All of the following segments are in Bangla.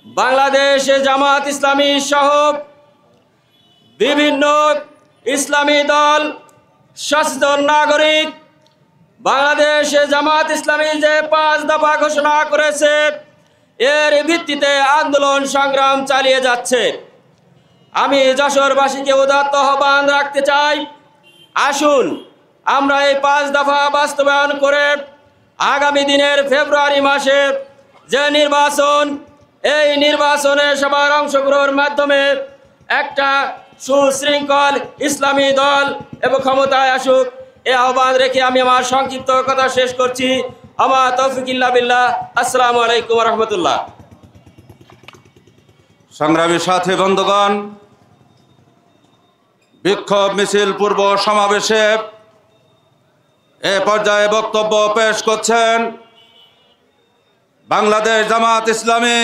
বাংলাদেশ জামাত ইসলামী সহ বিভিন্ন ইসলামী দল, সচেতন নাগরিক বাংলাদেশ জামাত ইসলামী যে 5 দফা ঘোষণা করেছে, এর ভিত্তিতে আন্দোলন সংগ্রাম চালিয়ে যাচ্ছে। আমি যশোরবাসীকে উদাত্ত আহ্বান রাখতে চাই, আসুন আমরা এই 5 দফা বাস্তবায়ন করে আগামী দিনের ফেব্রুয়ারি মাসে যে নির্বাচন, এই নির্বাচনে সবার অংশগ্রহণের মাধ্যমে একটা সুশৃঙ্খল ইসলামী দল এবং ক্ষমতায় আসুক, এই আহ্বান রেখে আমি আমার সংক্ষিপ্ত কথা শেষ করছি। আমার তৌফিক ইল্লা বিল্লাহ। আসসালামু আলাইকুম ওয়া রাহমাতুল্লাহ। সংগ্রামী সাথী বন্ধুগণ, বিক্ষোভ মিছিল পূর্ব সমাবেশে এ পর্যায়ে বক্তব্য পেশ করছেন বাংলাদেশ জামাত ইসলামী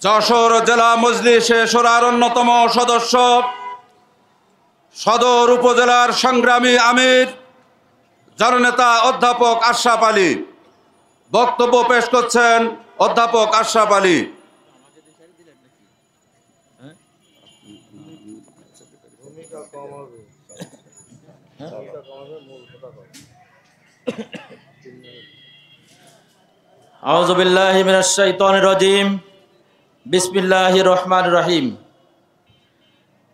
যশোর জেলা মজলিসে শূরার অন্যতম সদস্য, সদর উপজেলার সংগ্রামী আমির, জননেতা অধ্যাপক আশরাফ আলী। বক্তব্য পেশ করছেন অধ্যাপক আশরাফ আলী। আউযু বিল্লাহি মিনাশ শাইতানির রাজিম। বিসমিল্লাহির রহমানির রহিম।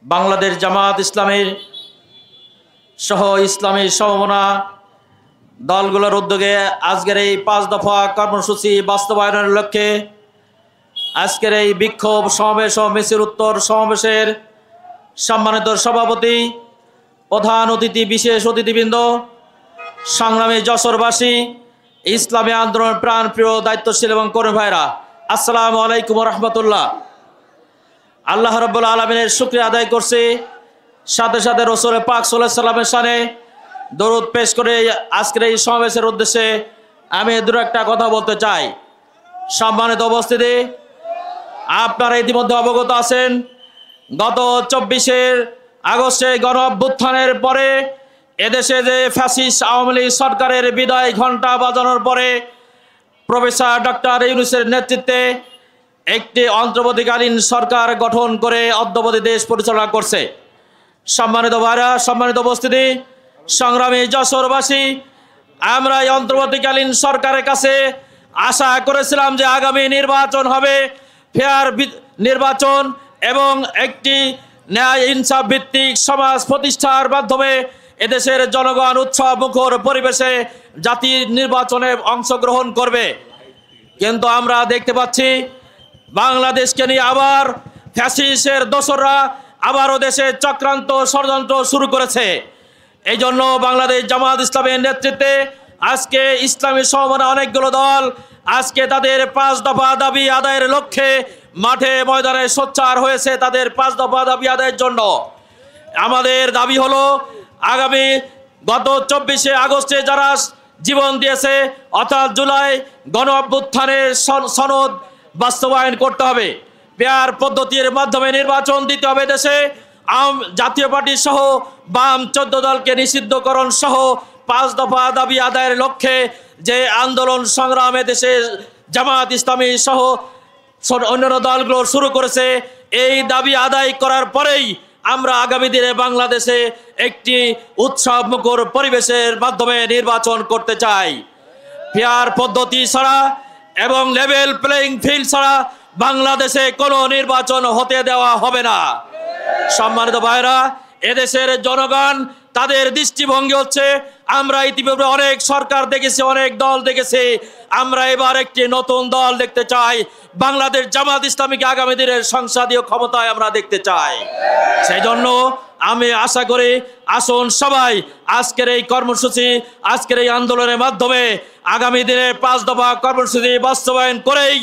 বাংলাদেশ জামাত ইসলামীর সহ ইসলামী সমমনা দলগুলোর উদ্যোগে আজকের এই 5 দফা কর্মসূচি বাস্তবায়নের লক্ষ্যে আজকের এই বিক্ষোভ সমাবেশ ও মিছিল উত্তর সমাবেশের সম্মানিত সভাপতি, প্রধান অতিথি, বিশেষ অতিথিবৃন্দ, সংগ্রামী যশোরবাসী, ইসলামী আন্দোলন প্রাণ প্রিয় দায়িত্বশীল এবং কর্মী ভাইরা, আসসালামু আলাইকুম ওয়া রাহমাতুল্লাহ। আল্লাহ রাব্বুল আলামিনের শুকরিয়া আদায় করছি, সাথে সাথে রাসূল পাক সাল্লাল্লাহু আলাইহি সাল্লামের শানে দরুদ পেশ করে আজকের এই সমাবেশের উদ্দেশ্যে আমি একটা কথা বলতে চাই। সম্মানিত উপস্থিতি, আপনারা ইতিমধ্যে অবগত আছেন, গত 24 আগস্টে গণ অভ্যুত্থানের পরে এদেশে যে ফ্যাসিস্ট আওয়ামী লীগ সরকারের বিদায় ঘণ্টা বাজানোর পরে প্রফেসর ডক্টর ইউনূসের নেতৃত্বে একটি অন্তর্বর্তীকালীন সরকার গঠন করে অদ্যাবধি দেশ পরিচালনা করছে। সম্মানিত ভাইরা, সম্মানিত উপস্থিতি, সংগ্রামী যশোরবাসী, আমরা এই অন্তর্বর্তীকালীন সরকারের কাছে আশা করেছিলাম যে আগামী নির্বাচন হবে ফেয়ার নির্বাচন এবং একটি ন্যায় ইনসাফ ভিত্তিক সমাজ প্রতিষ্ঠার মাধ্যমে এদেশের জনগণ উৎসব মুখর পরিবেশে জাতীয় নির্বাচনে অংশগ্রহণ করবে। কিন্তু আমরা দেখতে পাচ্ছি বাংলাদেশকে নিয়ে আবার ফ্যাসিস্টের দোসররা আবারও দেশে চক্রান্ত ষড়যন্ত্র শুরু করেছে। এই জন্য বাংলাদেশ জামাত ইসলামের নেতৃত্বে আজকে ইসলামী সমমনা অনেকগুলো দল আজকে তাদের 5 দফা দাবি আদায়ের লক্ষ্যে মাঠে ময়দানে সোচ্চার হয়েছে। তাদের 5 দফা দাবি আদায়ের জন্য আমাদের দাবি হলো, আগামী গত 24 আগস্টে যারা জীবন দিয়েছে, অর্থাৎ জুলাই গণ অভ্যুত্থানের সনদ বাস্তবায়ন করতে হবে। পেয়ার পদ্ধতির মাধ্যমে নির্বাচন দিতে হবে। দেশে জাতীয় পার্টি সহ বাম 14 দলকে নিষিদ্ধকরণ সহ 5 দফা দাবি আদায়ের লক্ষ্যে যে আন্দোলন সংগ্রামে দেশে জামাত ইসলামী সহ অন্যান্য দলগুলো শুরু করেছে, এই দাবি আদায় করার পরেই আমরা আগামী দিনে বাংলাদেশে একটি উৎসব মুখর পরিবেশের মাধ্যমে নির্বাচন করতে চাই। ফেয়ার পদ্ধতি ছাড়া এবং লেভেল প্লেইং ফিল্ড ছাড়া বাংলাদেশে কোনো নির্বাচন হতে দেওয়া হবে না। সম্মানিত ভাইরা, এদেশের জনগণ তাদের দৃষ্টিভঙ্গি হচ্ছে, আমরা ইতিপূর্বে অনেক সরকার দেখেছি, অনেক দল দেখেছি, আমরা এবার একটি নতুন দল দেখতে চাই। বাংলাদেশ জামাত ইসলামীকে আগামী দিনের সংসদীয় ক্ষমতায় আমরা দেখতে চাই। সেই জন্য আমি আশা করি আসুন সবাই আজকের এই কর্মসূচি, আজকের এই আন্দোলনের মাধ্যমে আগামী দিনে 5 দফা কর্মসূচি বাস্তবায়ন করেই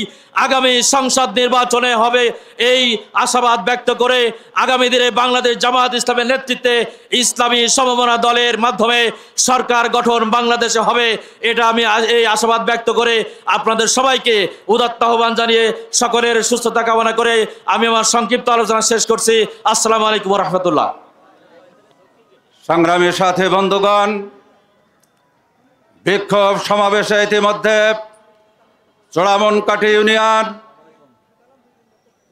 আগামী সংসদ নির্বাচনে হবে এই আশাবাদ ব্যক্ত করে আগামী দিনে বাংলাদেশ জামাত ইসলামের নেতৃত্বে ইসলামী সমমনা দলের মাধ্যমে সরকার গঠন বাংলাদেশে হবে, এটা আমি এই আশাবাদ ব্যক্ত করে আপনাদের সবাইকে উদাত্ত আহ্বান জানিয়ে সকলের সুস্থতা কামনা করে আমি আমার সংক্ষিপ্ত আলোচনা শেষ করছি। আসসালামু আলাইকুম ওয়া রাহমাতুল্লাহ। সংগ্রামী সাথী বন্ধুগণ, বিক্ষোভ সমাবেশে ইতিমধ্যে চোড়ামনকাঠি ইউনিয়ন,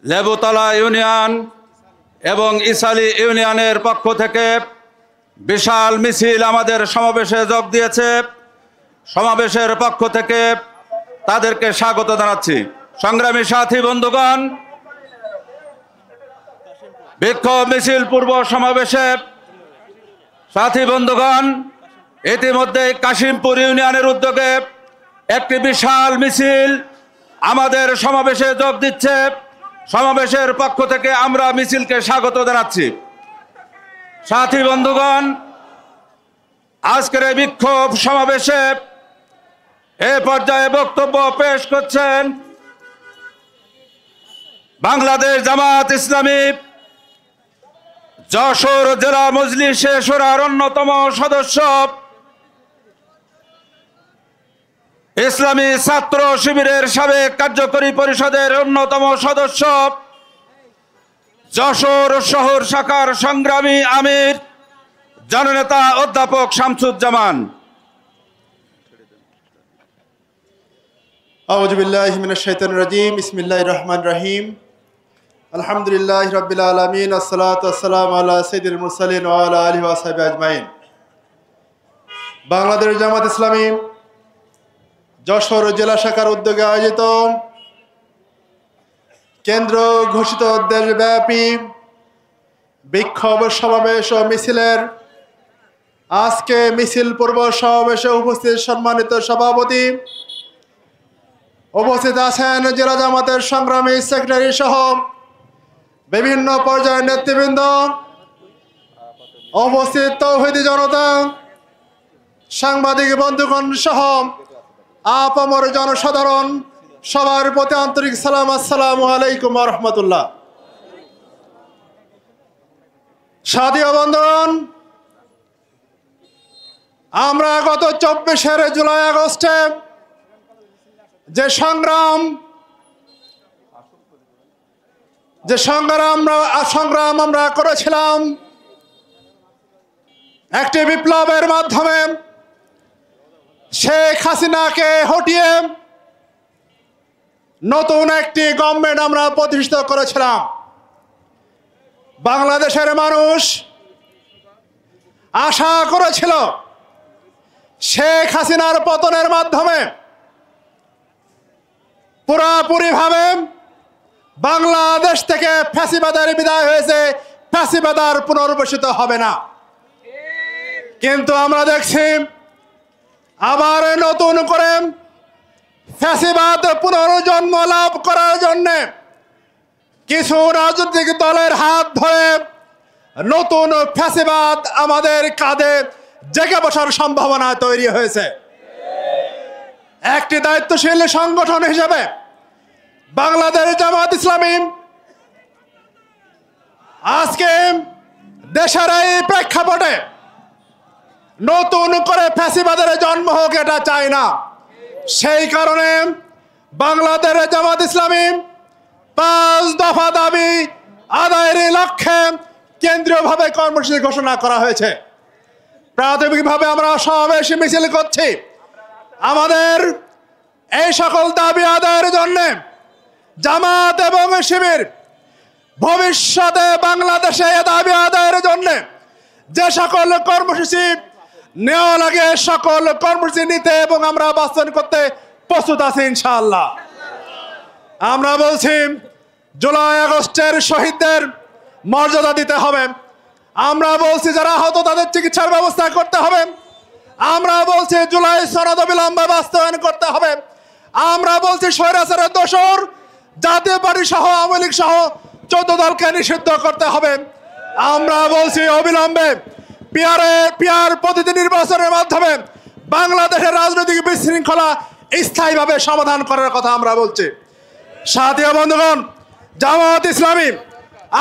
লেবুতলা ইউনিয়ন এবং ইসালি ইউনিয়নের পক্ষ থেকে বিশাল মিছিল আমাদের সমাবেশে যোগ দিয়েছে। সমাবেশের পক্ষ থেকে তাদেরকে স্বাগত জানাচ্ছি। সংগ্রামী সাথী বন্ধুগণ, বিক্ষোভ মিছিল পূর্ব সমাবেশে সাথী বন্ধুগণ, ইতিমধ্যে কাশিমপুর ইউনিয়নের উদ্যোগে একটি বিশাল মিছিল আমাদের সমাবেশে যোগ দিচ্ছে। সমাবেশের পক্ষ থেকে আমরা মিছিলকে স্বাগত জানাচ্ছি। সাথী বন্ধুগণ, আজকের এই বিক্ষোভ সমাবেশে এ পর্যায়ে বক্তব্য পেশ করছেন বাংলাদেশ জামাত ইসলামী যশোর জেলা মজলিসে শূরার অন্যতম সদস্য, ইসলামী ছাত্র শিবিরের সাবেক কার্যকরী পরিষদের অন্যতম সদস্য, যশোর শহর শাখার সংগ্রামী আমির জননেতা অধ্যাপক শামসুজ্জামান। আউযু বিল্লাহি মিনাশ শাইতানির রাজীম। বিসমিল্লাহির রহমানির রহিম। আলহামদুলিল্লাহি রাব্বিল আলামিন। আসসালাতু ওয়াসসালামু আলা সাইয়্যিদিল মুরসালিন ওয়া আলা আলিহি ওয়া সাহবিহি আজমাইন। বাংলাদেশ জামাত ইসলামী যশোর জেলা শাখার উদ্যোগে আয়োজিত কেন্দ্র ঘোষিত দেশব্যাপী বিক্ষোভ সমাবেশ ও মিছিলের আজকে মিছিল পূর্ব সমাবেশে উপস্থিত সম্মানিত সভাপতি, উপস্থিত আছেন জেলা জামাতের সংগ্রামী সেক্রেটারি সহ বিভিন্ন পর্যায়ের নেতৃবৃন্দ, উপস্থিত তৌহিদি জনতা, সাংবাদিক বন্ধুগণ সহ আপামর জনসাধারণ, সবার প্রতি আন্তরিক সালাম। আসসালামু আলাইকুম ওয়া রাহমাতুল্লাহ। সাথী ও বন্ধুগণ, আমরা গত 24 জুলাই আগস্টে যে সংগ্রাম আমরা করেছিলাম, একটি বিপ্লবের মাধ্যমে শেখ হাসিনাকে হটিয়ে নতুন একটি গভর্নমেন্ট আমরা প্রতিষ্ঠিত করেছিলাম। বাংলাদেশের মানুষ আশা করেছিল শেখ হাসিনার পতনের মাধ্যমে পুরোপুরিভাবে বাংলাদেশ থেকে ফ্যাসিবাদের বিদায় হয়েছে, ফ্যাসিবাদ আর পুনর্বাসিত হবে না। কিন্তু আমরা দেখছি আবার নতুন করে ফ্যাসিবাদ পুনর্জন্ম লাভ করার জন্য কিছু রাজনৈতিক দলের হাত ধরে নতুন ফ্যাসিবাদ আমাদের কাঁধে জেগে বসার সম্ভাবনা তৈরি হয়েছে। একটি দায়িত্বশীল সংগঠন হিসেবে বাংলাদেশ জামাত ইসলামী আজকে দেশের এই প্রেক্ষাপটে নতুন করে ফ্যাসিবাদের জন্ম হোক এটা চাই না। সেই কারণে বাংলাদেশ জামাত ইসলামী 5 দফা দাবি আদায়ের লক্ষ্যে কেন্দ্রীয়ভাবে কর্মসূচি ঘোষণা করা হয়েছে। প্রাথমিকভাবে আমরা সমাবেশ মিছিল করছি। আমাদের এই সকল দাবি আদায়ের জন্য জামাত এবং শিবির ভবিষ্যতে বাংলাদেশে দাবি আদায়ের জন্য যে সকল কর্মসূচি নেওয়া লাগে সকল কর্মসূচি নিতে এবং আমরা বাস্তবায়ন করতে প্রস্তুত আছি ইনশাআল্লাহ। আমরা বলছি জুলাই আগস্টের শহীদদের মর্যাদা দিতে হবে। আমরা বলছি যারা আহত তাদের চিকিৎসার ব্যবস্থা করতে হবে। আমরা বলছি জুলাই সনদ অবিলম্বে বাস্তবায়ন করতে হবে। আমরা বলছি স্বৈরাচারের দোসর জাতীয় পার্টি সহ আওয়ামী লীগ সহ 14 দলকে নিষিদ্ধ করতে হবে। আমরা বলছি অবিলম্বে পিআর পদ্ধতি নির্বাচনের মাধ্যমে বাংলাদেশের রাজনৈতিক বিশৃঙ্খলা স্থায়ীভাবে সমাধান করার কথা আমরা বলছি। সাথী বন্ধুগণ, জামাত ইসলামী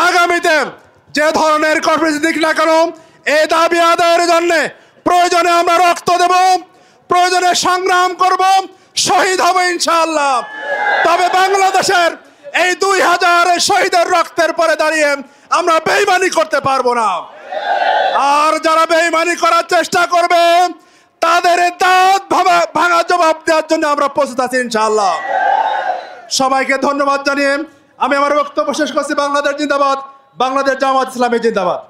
আগামীতে যে ধরনের কর্মসূচি দিক না কেন এই দাবি আদায়ের জন্য প্রয়োজনে আমরা রক্ত দেব, প্রয়োজনে সংগ্রাম করব, শহীদ হব ইনশাআল্লাহ। তবে বাংলাদেশের এই 2000 শহীদের রক্তের পরে দাঁড়িয়ে আমরা বেঈমানি করতে পারবো না। আর যারা বেঈমানি করার চেষ্টা করবে তাদের দাঁত ভাঙা জবাব দেওয়ার জন্য আমরা প্রস্তুত আছি ইনশাআল্লাহ। সবাইকে ধন্যবাদ জানিয়ে আমি আমার বক্তব্য শেষ করছি। বাংলাদেশ জিন্দাবাদ, বাংলাদেশ জামাত ইসলামী জিন্দাবাদ।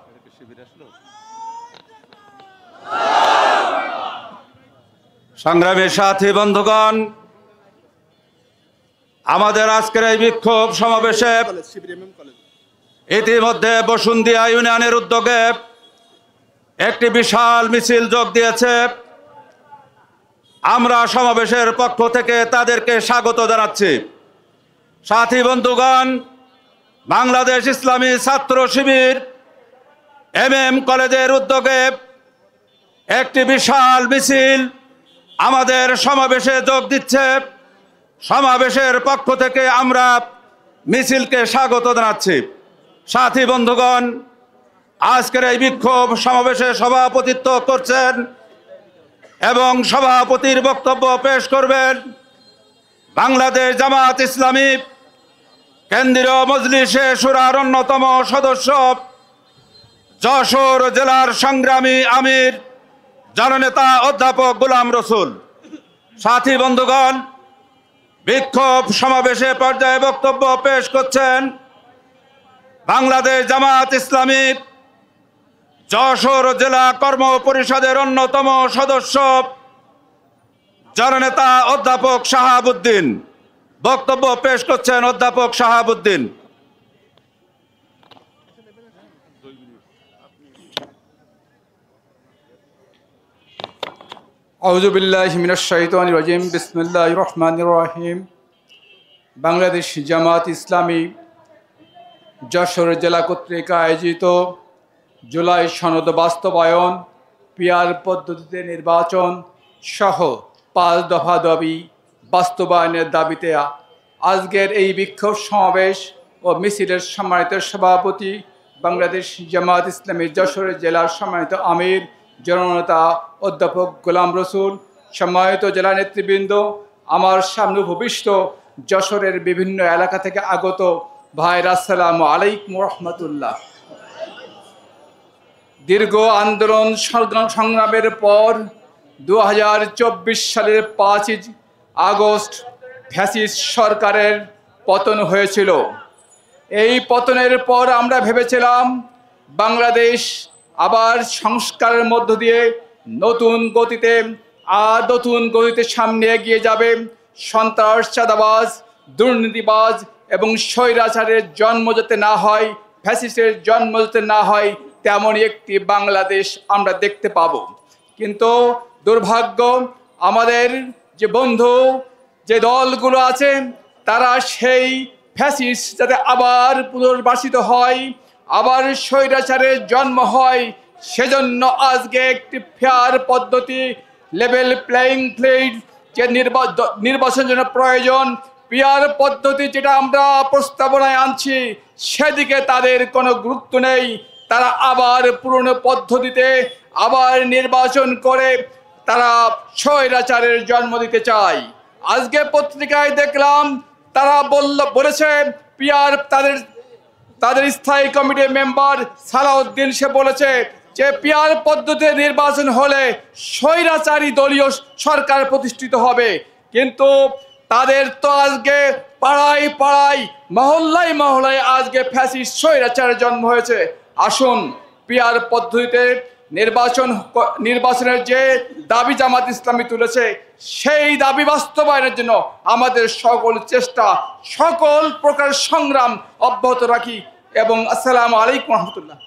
সংগ্রামী সাথী বন্ধুগণ, আমাদের আজকের এই বিক্ষোভ সমাবেশে ইতিমধ্যে বসুন্ধিয়া ইউনিয়নের উদ্যোগে একটি বিশাল মিছিল যোগ দিয়েছে। আমরা সমাবেশের পক্ষ থেকে তাদেরকে স্বাগত জানাচ্ছি। সাথী বন্ধুগণ, বাংলাদেশ ইসলামী ছাত্র শিবির MM কলেজের উদ্যোগে একটি বিশাল মিছিল আমাদের সমাবেশে যোগ দিচ্ছে। সমাবেশের পক্ষ থেকে আমরা মিছিলকে স্বাগত জানাচ্ছি। সাথী বন্ধুগণ, আজকের এই বিক্ষোভ সমাবেশে সভাপতিত্ব করছেন এবং সভাপতির বক্তব্য পেশ করবেন বাংলাদেশ জামাত ইসলামী কেন্দ্রীয় মজলিসে শুরার অন্যতম সদস্য, যশোর জেলার সংগ্রামী আমির জননেতা অধ্যাপক গোলাম রসুল। সাথী বন্ধুগণ, বিক্ষোভ সমাবেশে পর্যায়ে বক্তব্য পেশ করছেন বাংলাদেশ জামাত ইসলামী যশোর জেলা কর্ম পরিষদের অন্যতম সদস্য, জননেতা অধ্যাপক শাহাবুদ্দিন। বক্তব্য পেশ করছেন অধ্যাপক শাহাবুদ্দিন। আউযু বিল্লাহি মিনাশ শাইতানির রাজিম। বিসমিল্লাহির রহমানির রহিম। বাংলাদেশ জামাত ইসলামী যশোর জেলা কর্তৃক আয়োজিত জুলাই সনদ বাস্তবায়ন, পিআর পদ্ধতিতে নির্বাচন সহ 5 দফা দাবি বাস্তবায়নের দাবিতে আজকের এই বিক্ষোভ সমাবেশ ও মিছিলের সম্মানিত সভাপতি, বাংলাদেশ জামাত ইসলামী যশোর জেলার সম্মানিত আমির জননেতা অধ্যাপক গোলাম রসুল, সম্মানিত জেলা নেতৃবৃন্দ, আমার সামনে ভবিষ্য যশোরের বিভিন্ন এলাকা থেকে আগত ভাইরা, আসসালামু আলাইকুম রহমতুল্লাহ। দীর্ঘ আন্দোলন সংগ্রামের পর 2024 সালের 5 আগস্ট ফ্যাসিস্ট সরকারের পতন হয়েছিল। এই পতনের পর আমরা ভেবেছিলাম বাংলাদেশ আবার সংস্কারের মধ্য দিয়ে নতুন গতিতে সামনে এগিয়ে যাবে। সন্ত্রাস, চাঁদাবাজ, দুর্নীতিবাজ এবং স্বৈরাচারের জন্ম যাতে না হয়, ফ্যাসিস্টের জন্ম যাতে না হয়, তেমনই একটি বাংলাদেশ আমরা দেখতে পাব। কিন্তু দুর্ভাগ্য, আমাদের যে বন্ধু যে দলগুলো আছে তারা সেই ফ্যাসিস্ট যাতে আবার পুনর্বাসিত হয়, আবার স্বৈরাচারের জন্ম হয়, সেজন্য আজকে একটি ফেয়ার পদ্ধতি, লেভেল প্লেইং ফিল্ড যে নির্বাচনের জন্য প্রয়োজন, পিআর পদ্ধতি যেটা আমরা প্রস্তাবনায় আনছি, সেদিকে তাদের কোনো গুরুত্ব নেই। তারা আবার পুরনো পদ্ধতিতে আবার নির্বাচন করে তারা স্বৈরাচারের জন্ম দিতে চায়। আজকে পত্রিকায় দেখলাম তারা বলেছে পিআর তাদের স্থায়ী কমিটির মেম্বার সালাউদ্দিন, সে বলেছে যে পিআর পদ্ধতিতে নির্বাচন হলে স্বৈরাচারী দলীয় সরকার প্রতিষ্ঠিত হবে। কিন্তু তাদের তো আজকে পাড়ায় পাড়ায়, মহল্লায় মহল্লায় আজকে ফ্যাসিস্ট স্বৈরাচারের জন্ম হয়েছে। আসুন, পিআর পদ্ধতিতে নির্বাচনের যে দাবি জামাত ইসলামী তুলেছে, সেই দাবি বাস্তবায়নের জন্য আমাদের সকল চেষ্টা, সকল প্রকার সংগ্রাম অব্যাহত রাখি। এবং আসসালামু আলাইকুম রহমতুল্লাহ।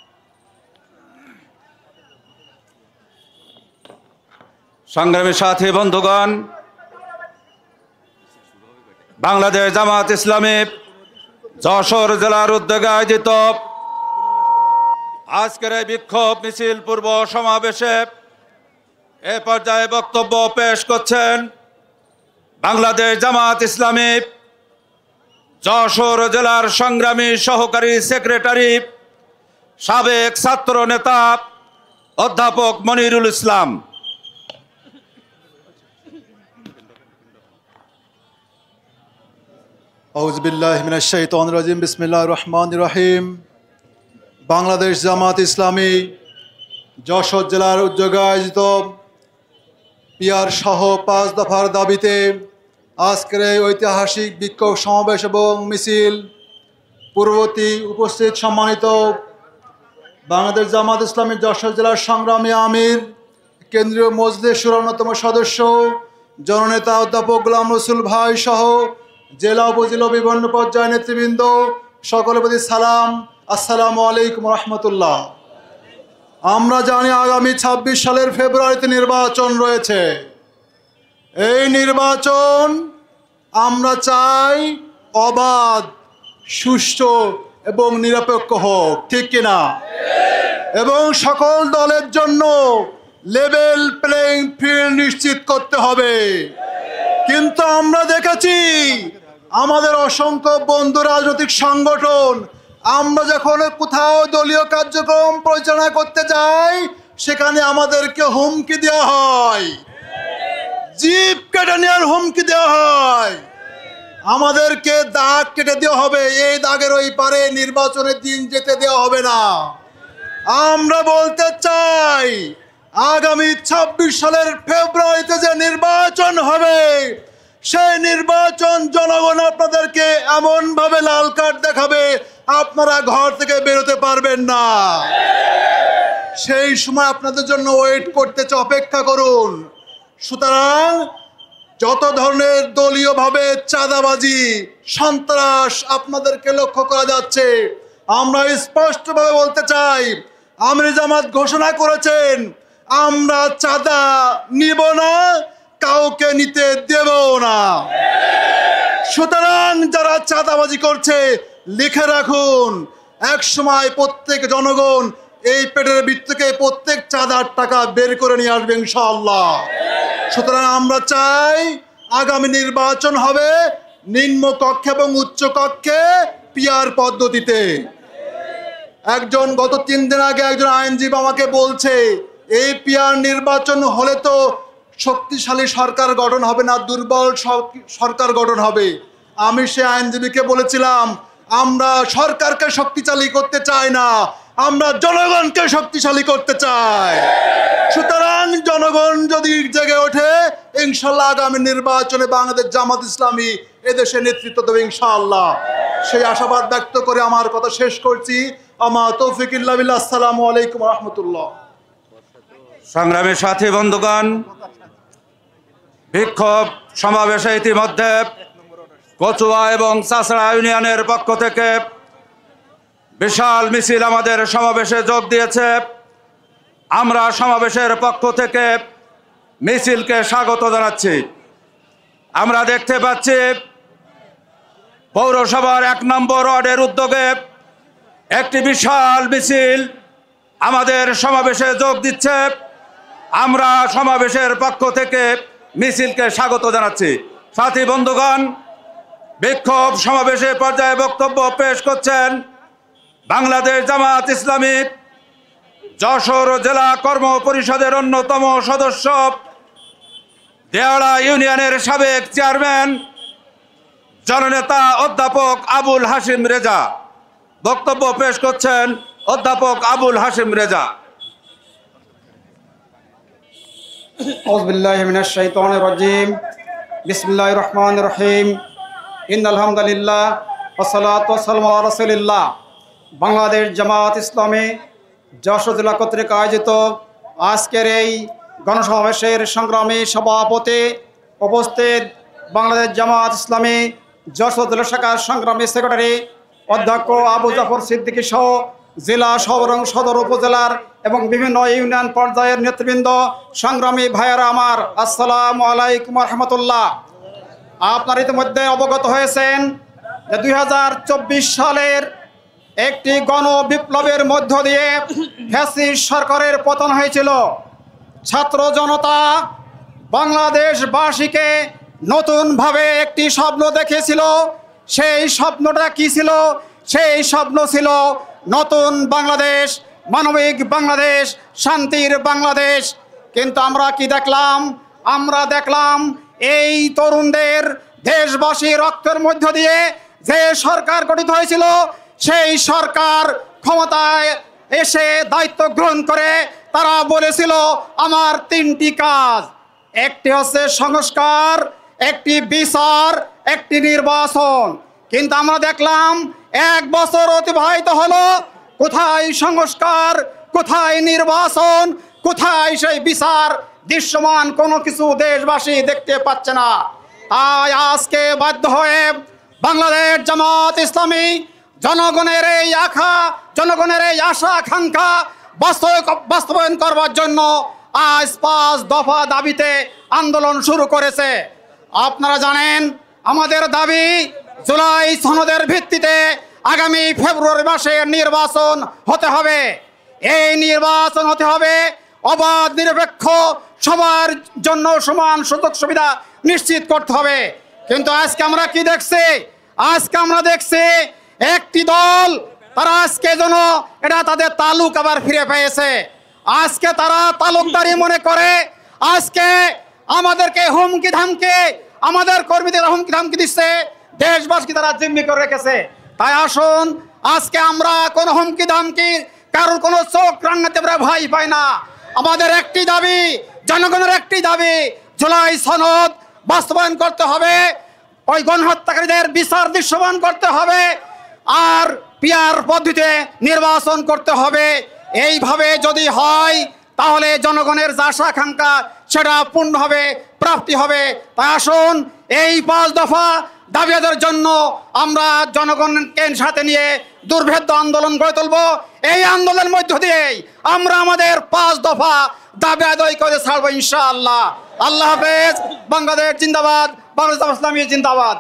সংগ্রামী সাথী বন্ধুগণ, বাংলাদেশ জামাত ইসলামী যশোর জেলার উদ্যোগে আয়োজিত আজকের এই বিক্ষোভ মিছিল পূর্ব সমাবেশে এ পর্যায়ে বক্তব্য পেশ করছেন বাংলাদেশ জামাত ইসলামী যশোর জেলার সংগ্রামী সহকারী সেক্রেটারি, সাবেক ছাত্র নেতা অধ্যাপক মনিরুল ইসলাম। আউযু বিল্লাহি মিনাশ শাইতানির রাজিম। বিসমিল্লাহির রহমানির রহিম। বাংলাদেশ জামাত ইসলামী যশোর জেলার উদ্যোগে আয়োজিত পিআর সহ 5 দফার দাবিতে আজকের এই ঐতিহাসিক বিক্ষোভ সমাবেশ এবং মিছিল পূর্ববর্তী উপস্থিত সম্মানিত বাংলাদেশ জামাত ইসলামী যশোর জেলার সংগ্রামী আমির, কেন্দ্রীয় মজলিসের অন্যতম সদস্য জননেতা অধ্যাপক গোলাম রসুল ভাই সহ জেলা উপজেলা বিভিন্ন পর্যায়ের নেতৃবৃন্দ, সকলের প্রতি সালাম, আসসালামু আলাইকুম রহমতুল্লাহ। আমরা জানি আগামী ২৬ সালের ফেব্রুয়ারিতে নির্বাচন রয়েছে। এই নির্বাচন আমরা চাই অবাধ, সুষ্ঠু এবং নিরপেক্ষ হোক, ঠিক কিনা? এবং সকল দলের জন্য লেভেল প্লেইং ফিল্ড নিশ্চিত করতে হবে। কিন্তু আমরা দেখেছি আমাদের অসংখ্য বন্ধু রাজনৈতিক সংগঠন, আমরা যখন কোথাও দলীয় কার্যক্রম পরিচালনা করতে যাই সেখানে আমাদেরকে হুমকি দেওয়া হয়, জিপ কেটে নেওয়ার হুমকি দেওয়া হয়, আমাদেরকে দাগ কেটে দেওয়া হবে, এই দাগের ওই পারে নির্বাচনের দিন যেতে দেওয়া হবে না। আমরা বলতে চাই আগামী ২৬ সালের ফেব্রুয়ারিতে যে নির্বাচন হবে সেই নির্বাচন জনগণ আপনাদেরকে এমনভাবে লাল কার্ড দেখাবে আপনারা ঘর থেকে বেরোতে পারবেন না। সেই সময় আপনাদের জন্য ওয়েট করতেছে, অপেক্ষা করুন। সুতরাং যত ধরনের দলীয়ভাবে চাঁদাবাজি, সন্ত্রাস আপনাদেরকে লক্ষ্য করা যাচ্ছে, আমরা স্পষ্টভাবে বলতে চাই আমির জামাত ঘোষণা করেছেন আমরা চাঁদা নিব না, কাউকে নিতে দেব না। সুতরাং যারা চাঁদাবাজি করছে লিখে রাখুন, এক সময় প্রত্যেক জনগণ এই পেটের বৃত্ত থেকে প্রত্যেক চাঁদার টাকা বের করে নিয়ে আসবে ইনশাআল্লাহ। সুতরাং আমরা চাই আগামী নির্বাচন হবে নিম্ন কক্ষে এবং উচ্চ কক্ষে পিআর পদ্ধতিতে। একজন গত ৩ দিন আগে একজন আইনজীবী আমাকে বলছে এই পিআর নির্বাচন হলে তো শক্তিশালী সরকার গঠন হবে না, দুর্বল সরকার গঠন হবে। আমি সে আইনজীবীকে বলেছিলাম আমরা সরকারকে শক্তিশালী করতে চাই না, আমরা জনগণকে শক্তিশালী করতে চাই। সুতরাং জনগণ যদি জেগে ওঠে ইনশাল্লাহ আগামী নির্বাচনে বাংলাদেশ জামাত ইসলামী এদেশে নেতৃত্ব দেবে ইনশাআল্লাহ। সেই আশাবাদ ব্যক্ত করে আমার কথা শেষ করছি। আমা তৌফিক ইল্লা বিল্লাহ। আসসালামু আলাইকুম রহমতুল্লাহ। সংগ্রামী সাথী বন্ধুগণ, বিক্ষোভ সমাবেশে ইতিমধ্যে কচুয়া এবং চাচড়া ইউনিয়নের পক্ষ থেকে বিশাল মিছিল আমাদের সমাবেশে যোগ দিয়েছে। আমরা সমাবেশের পক্ষ থেকে মিছিলকে স্বাগত জানাচ্ছি। আমরা দেখতে পাচ্ছি পৌরসভার ১ নম্বর ওয়ার্ডের উদ্যোগে একটি বিশাল মিছিল আমাদের সমাবেশে যোগ দিচ্ছে। আমরা সমাবেশের পক্ষ থেকে মিছিলকে স্বাগত জানাচ্ছি। সাথী বন্ধুগণ, বিক্ষোভ সমাবেশে পর্যায়ে বক্তব্য পেশ করছেন বাংলাদেশ জামাত ইসলামী যশোর জেলা কর্ম পরিষদের অন্যতম সদস্য, দেওয়াড়া ইউনিয়নের সাবেক চেয়ারম্যান জননেতা অধ্যাপক আবুল হাশিম রেজা। বক্তব্য পেশ করছেন অধ্যাপক আবুল হাশিম রেজা। আউযুবিল্লাহি মিনাশ শাইতানির রাজিম। বিসমিল্লাহির রহমানির রহিম। ইন্নাল হামদুলিল্লাহ ওয়াসসালাতু ওয়াসসালামু আলা রাসূলিল্লাহ। বাংলাদেশ জামাত ইসলামী যশোর জেলা কর্তৃক আয়োজিত আজকের এই গণসমাবেশের সংগ্রামী সভাপতি, উপস্থিত বাংলাদেশ জামাত ইসলামী যশোর জেলা শাখার সংগ্রামী সেক্রেটারি অধ্যক্ষ আবু জাফর সিদ্দিকী সহ জেলা এবং সদর উপজেলার এবং বিভিন্ন ইউনিয়ন পর্যায়ের নেতৃবৃন্দ, সংগ্রামী ভাইয়েরা আমার, আসসালামু আলাইকুম রহমতুল্লাহ। আপনার ইতিমধ্যে অবগত হয়েছেন যে ২০২৪ সালের একটি গণ বিপ্লবের মধ্য দিয়ে ফ্যাসিস্ট সরকারের পতন হয়েছিল। ছাত্র জনতা বাংলাদেশবাসীকে নতুনভাবে একটি স্বপ্ন দেখেছিল। সেই স্বপ্নটা কি ছিল? সেই স্বপ্ন ছিল নতুন বাংলাদেশ, মানবিক বাংলাদেশ, শান্তির বাংলাদেশ। কিন্তু আমরা কি দেখলাম? আমরা দেখলাম এই তরুণদের দেশবাসী রক্তের মধ্য দিয়ে যে সরকার গঠিত হয়েছিল, সেই সরকার ক্ষমতায় এসে দায়িত্ব গ্রহণ করে তারা বলেছিল আমার 3টি কাজ, একটি হচ্ছে সংস্কার, একটি বিচার, একটি নির্বাচন। কিন্তু আমরা দেখলাম 1 বছর অতিবাহিত হলো, কোথায় সংস্কার, কোথায় নির্বাচন, কোথায় সেই বিচার? দৃশ্যমান কোনো কিছু দেশবাসী দেখতে পাচ্ছে না। তাই আজকে বাধ্য হয়ে বাংলাদেশ জামাত ইসলামী জনগণের এই আশা আকাঙ্ক্ষা বাস্তবায়ন করবার জন্য আজ 5 দফা দাবিতে আন্দোলন শুরু করেছে। আপনারা জানেন আমাদের দাবি জুলাই সনদের ভিত্তিতে আগামী ফেব্রুয়ারি মাসে নির্বাচন হতে হবে। এই নির্বাচন হতে হবে অবাধ, নিরপেক্ষ, সবার জন্য সমান সুযোগ সুবিধা নিশ্চিত করতে হবে। কিন্তু আজকে আমরা কি দেখছি? আজকে আমরা দেখছি একটি দল, তারা আজকে যেন এটা তাদের তালুক আবার ফিরে পেয়েছে। আজকে তারা তালুকদারি মনে করে আজকে আমাদেরকে হুমকি ধামকি, আমাদের কর্মীদের হুমকি ধামকি দিচ্ছে, দেশবাসীকে তারা জিম্মি করে রেখেছে। তাই আসুন আজকে আমরা কোনো হুমকি ধামকি, কারোর কোনো চোখ রাঙাতে আমরা ভয় পাই না। আমাদের একটি দাবি, জনগণের একটি দাবি, জুলাই সনদ বাস্তবায়ন করতে হবে, ওই গণহত্যাকারীদের বিচার দৃশ্যমান করতে হবে, আর পিআর পদ্ধতিতে নির্বাচন করতে হবে। এইভাবে যদি হয় তাহলে জনগণের যে আশা আকাঙ্ক্ষা সেটা পূর্ণ হবে, প্রাপ্তি হবে। তাই আসুন এই 5 দফা দাবি আদায়ের জন্য আমরা জনগণকে সাথে নিয়ে দুর্ভেদ্য আন্দোলন গড়ে তুলব। এই আন্দোলনের মধ্য দিয়ে আমরা আমাদের 5 দফা দাবি আদায় করে ছাড়বো ইনশাআল্লাহ। আল্লাহ হাফেজ। বাংলাদেশ জিন্দাবাদ, বাংলাদেশ জামাত ইসলামী জিন্দাবাদ।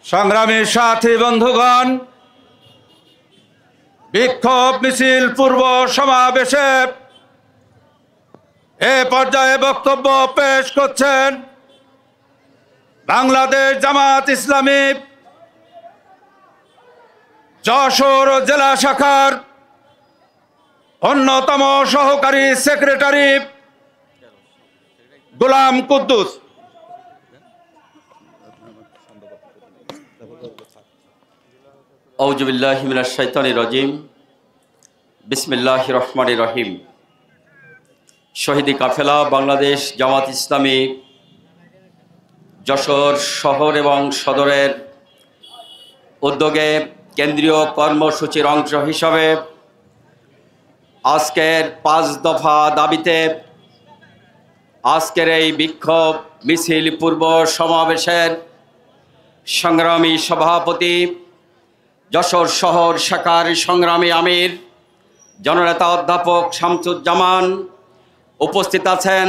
সংগ্রামী সাথী বন্ধুগণ, বিক্ষোভ মিছিল পূর্ব সমাবেশে এ পর্যায়ে বক্তব্য পেশ করছেন বাংলাদেশ জামাত ইসলামী যশোর জেলা শাখার অন্যতম সহকারী সেক্রেটারি গোলাম কুদ্দুস। আউযু বিল্লাহি মিনাশ শাইতানির রাজিম। বিসমিল্লাহির রহমানির রহিম। শহীদি কাফেলা বাংলাদেশ জামাত ইসলামী যশোর শহর এবং সদরের উদ্যোগে কেন্দ্রীয় কর্মসূচির অংশ হিসাবে আজকের 5 দফা দাবিতে আজকের এই বিক্ষোভ মিছিল পূর্ব সমাবেশের সংগ্রামী সভাপতি, যশোর শহর শাখার সংগ্রামী আমির জননেতা অধ্যাপক শামসুজ্জামান, উপস্থিত আছেন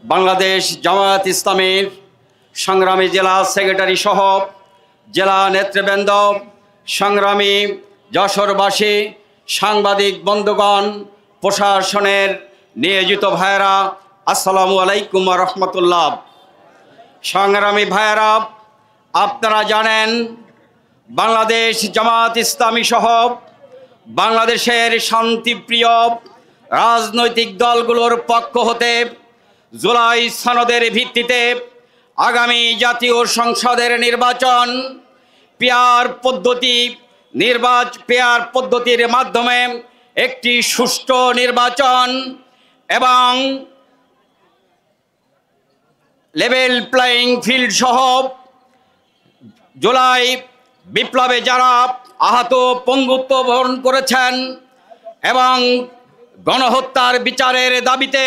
বাংলাদেশ জামায়াত ইসলামীর সংগ্রামী জেলা সেক্রেটারি সহ জেলা নেতৃবৃন্দ, সংগ্রামী যশোরবাসী, সাংবাদিক বন্ধুগণ, প্রশাসনের নিয়োজিত ভাইয়েরা, আসসালামু আলাইকুম ওয়া রাহমাতুল্লাহ। সংগ্রামী ভাইয়েরা, আপনারা জানেন বাংলাদেশ জামাত ইসলামী সহ বাংলাদেশের শান্তিপ্রিয় রাজনৈতিক দলগুলোর পক্ষ হতে জুলাই সনদের ভিত্তিতে আগামী জাতীয় সংসদের নির্বাচন পিআর পদ্ধতির মাধ্যমে একটি সুষ্ঠু নির্বাচন এবং লেভেল প্লেইং ফিল্ড সহ জুলাই বিপ্লবে যারা আহত পঙ্গুত্ব বরণ করেছেন এবং গণহত্যার বিচারের দাবিতে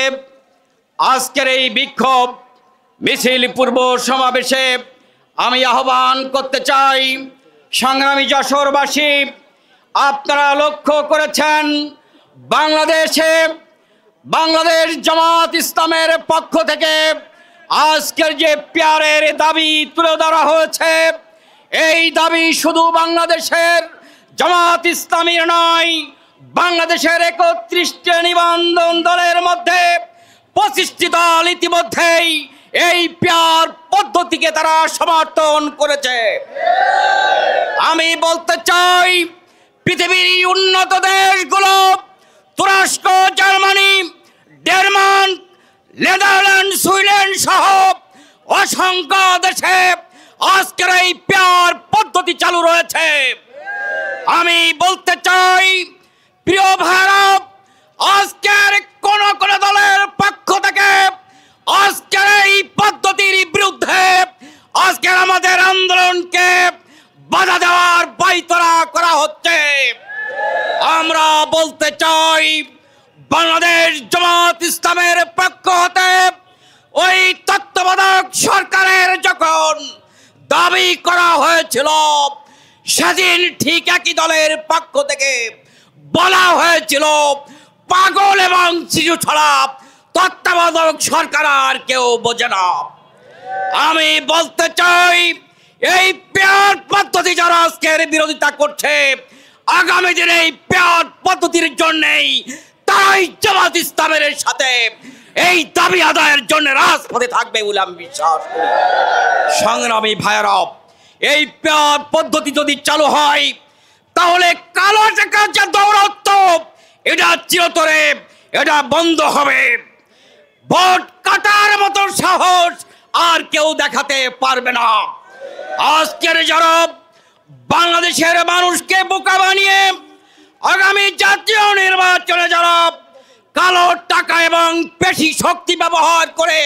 আজকের এই বিক্ষোভ মিছিল পূর্ব সমাবেশে আমি আহ্বান করতে চাই, সংগ্রামী যশোরবাসী, আপনারা লক্ষ্য করেছেন বাংলাদেশ জামাত ইসলামের পক্ষ থেকে আজকের যে পিআরের দাবি তুলে ধরা হয়েছে, এই দাবি শুধু বাংলাদেশের জামাত ইসলামীর নয়, বাংলাদেশের 31টি নিবন্ধন দলের মধ্যে 25টি দল ইতিমধ্যেই এই পিআর পদ্ধতিকে তারা সমর্থন করেছে। আমি বলতে চাই, পৃথিবীর উন্নত দেশগুলো তুরস্ক, জার্মানি, ডেনমার্ক, নেদারল্যান্ড, সুইডেন সহ অসংখ্য দেশে আজকের এই পিআর পদ্ধতি চালু রয়েছে। আমি বলতে চাই, প্রিয় ভারত, আজকের কোন কোন দলের পক্ষ থেকে আজকের এই পদ্ধতির বিরুদ্ধে আজ আজকের আমাদের আন্দোলনকে বাধা দেওয়ার বাইতরা করা হচ্ছে। আমরা বলতে চাই, বাংলাদেশ জামাত ইসলামের পক্ষ হতে ওই তত্ত্বাবধায়ক সরকারের যখন দাবি করা হয়েছিল, সেদিন ঠিক একই দলের পক্ষ থেকে বলা হয়েছিল পাগল এবং শিশু ছাড়া তত্ত্বাবধায়ক সরকার আর কেউ বোঝে না। আমি বলতে চাই, এই পেয়ার পদ্ধতি যারা আজকের বিরোধিতা করছে, আগামী দিনে এই পেয়ার পদ্ধতির জন্যই তারাই জামাত ইসলামের সাথে এই দাবি আদায়ের জন্য রাজপথে থাকবে বলে আমি বিশ্বাস করি। সংগ্রামী ভাইয়েরা, এই পেয়ার পদ্ধতি যদি চালু হয়, তাহলে কালো টাকা যে দৌরত্ব, এটা চিরতরে এটা বন্ধ হবে। ভোট কাটার মতো সাহস আর কেউ দেখাতে পারবে না। আজকের যারা বাংলাদেশের মানুষকে বোকা বানিয়ে আগামী জাতীয় নির্বাচনে যারা কালো টাকা এবং পেশি শক্তি ব্যবহার করে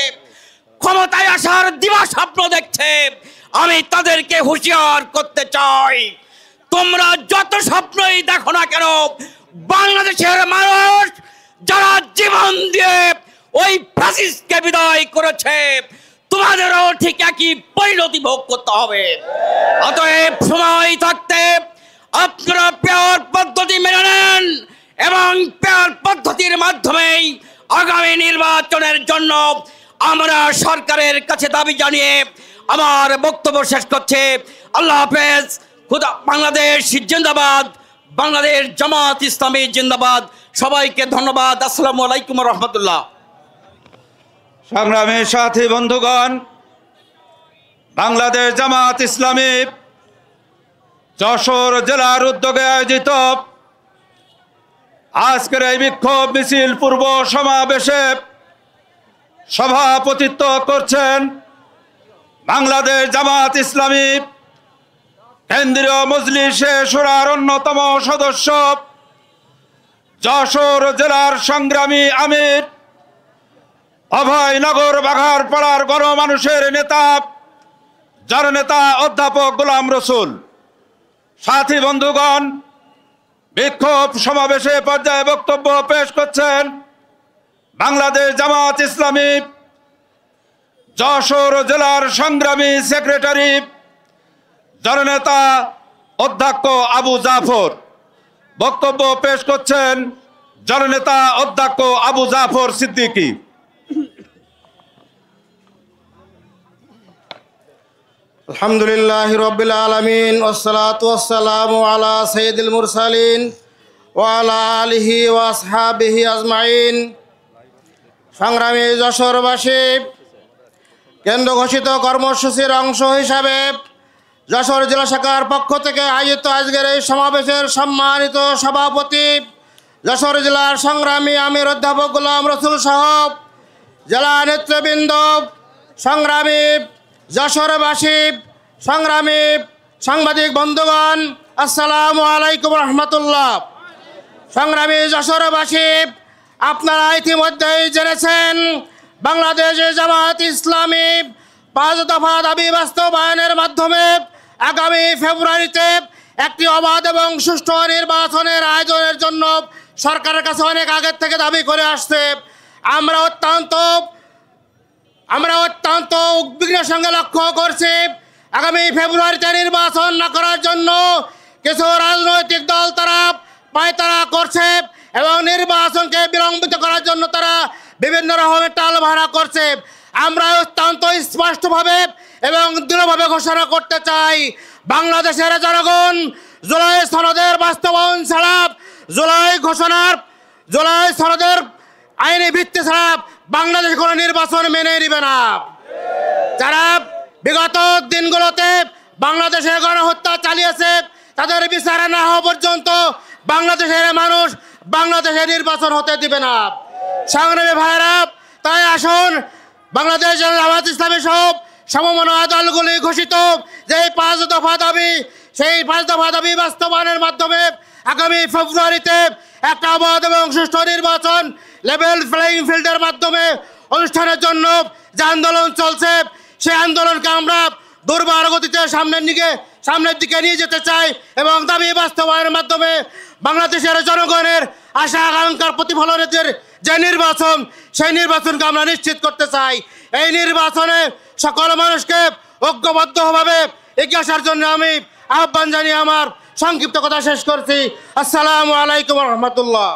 ক্ষমতায় আসার দিবা স্বপ্ন দেখছে, আমি তাদেরকে হুঁশিয়ার করতে চাই, তোমরা যত স্বপ্নই দেখো না কেন, বাংলাদেশের মানুষ যারা জীবন দিয়ে ওই ফ্যাসিস্টকে বিদায় করেছে, তোমাদেরও ঠিক একই পরিণতি ভোগ করতে হবে। অতএব সময় থাকতে আপনারা পেয়ার পদ্ধতি মেনে নেন এবং পেয়ার পদ্ধতির মাধ্যমেই আগামী নির্বাচনের জন্য আমরা সরকারের কাছে দাবি জানিয়ে আমার বক্তব্য শেষ করছে। আল্লাহ হাফেজ। খুদা বাংলাদেশ জিন্দাবাদ, বাংলাদেশ জামাত ইসলামী জিন্দাবাদ। সবাইকে ধন্যবাদ। আসসালামু আলাইকুম রহমতুল্লাহ। সংগ্রামী সাথী বন্ধুগণ, বাংলাদেশ জামাত ইসলামী যশোর জেলার উদ্যোগে আয়োজিত আজকের এই বিক্ষোভ মিছিল পূর্ব সমাবেশে সভাপতিত্ব করছেন বাংলাদেশ জামাত ইসলামী কেন্দ্রীয় মজলিসে শুরার অন্যতম সদস্য, যশোর জেলার সংগ্রামী আমির, অভয়নগর বাঘারপাড়ার গণমানুষের নেতা, যার নেতা অধ্যাপক গোলাম রসুল। সাথী বন্ধুগণ, বিক্ষোভ সমাবেশে পর্যায়ে বক্তব্য পেশ করছেন বাংলাদেশ জামাত ইসলামী যশোর জেলার সংগ্রামী সেক্রেটারি, যার নেতা অধ্যক্ষ আবু জাফর। বক্তব্য পেশ করছেন জননেতা অধ্যক্ষ আবু জাফর সিদ্দিকী। আলহামদুলিল্লাহ রাব্বিল আলামিন ওয়াসসালাতু ওয়াসসালামু আলা সাইয়্যিদিল মুরসালিন ওয়া আলা আলিহি ওয়া আসহাবিহি আজমাইন। সংগ্রামী যশোরবাসী, কেন্দ্র ঘোষিত কর্মসূচির অংশ হিসাবে যশোর জেলা শাখার পক্ষ থেকে আয়োজিত আজকের এই সমাবেশের সম্মানিত সভাপতি, যশোর জেলার সংগ্রামী আমির অধ্যাপক গোলাম রসুল সাহেব, জেলা নেতৃবৃন্দ, সংগ্রামী যশোরবাসী, সংগ্রামী সাংবাদিক বন্ধুগণ, আসসালামু আলাইকুম রহমতুল্লাহ। সংগ্রামী যশোরবাসী, আপনারা ইতিমধ্যেই জেনেছেন বাংলাদেশ জামাত ইসলামী 5 দফা দাবি বাস্তবায়নের মাধ্যমে আগামী ফেব্রুয়ারিতে একটি অবাধ এবং সুষ্ঠু নির্বাচনের আয়োজনের জন্য সরকারের কাছে অনেক আগের থেকে দাবি করে আসছে। আমরা অত্যন্ত উদ্বিগ্নের সঙ্গে লক্ষ্য করছি, আগামী ফেব্রুয়ারিতে নির্বাচন না করার জন্য কিছু রাজনৈতিক দল তারা পায়তারা করছে এবং নির্বাচনকে বিলম্বিত করার জন্য তারা বিভিন্ন রকমের টাল ভাড়া করছে। আমরা অত্যন্ত স্পষ্টভাবে এবং দৃঢ়ভাবে ঘোষণা করতে চাই, বাংলাদেশের জনগণ জুলাই সনদের বাস্তবায়ন ছাড়া, জুলাই সনদের আইনি ভিত্তি ছাড়া বাংলাদেশ কোনো নির্বাচন মেনে নিবে না। যারা বিগত দিনগুলোতে বাংলাদেশে গণহত্যা চালিয়েছে, তাদের বিচার না হওয়া পর্যন্ত বাংলাদেশের মানুষ বাংলাদেশে নির্বাচন হতে দিবে না। সংগ্রামী ভাইরা, তাই আসুন বাংলাদেশ জামাত ইসলামী সহ সমমনা দলগুলি ঘোষিত যে 5 দফা দাবি, সেই 5 দফা দাবি বাস্তবায়নের মাধ্যমে আগামী ফেব্রুয়ারিতে একটা অবাধ এবং সুষ্ঠু নির্বাচন লেভেল প্লেইং ফিল্ডের মাধ্যমে অনুষ্ঠানের জন্য যে আন্দোলন চলছে, সেই আন্দোলনকে আমরা দুর্বার গতিতে সামনের দিকে নিয়ে যেতে চাই এবং দাবি বাস্তবায়নের মাধ্যমে বাংলাদেশের জনগণের আশা আকাঙ্ক্ষার প্রতিফলনের যে নির্বাচন, সেই নির্বাচনকে আমরা নিশ্চিত করতে চাই। এই নির্বাচনে সকল মানুষকে ঐক্যবদ্ধভাবে এগিয়ে আসার জন্য আমি আহ্বান জানিয়ে আমার সংক্ষিপ্ত কথা শেষ করছি। আসসালামু আলাইকুম রহমতুল্লাহ।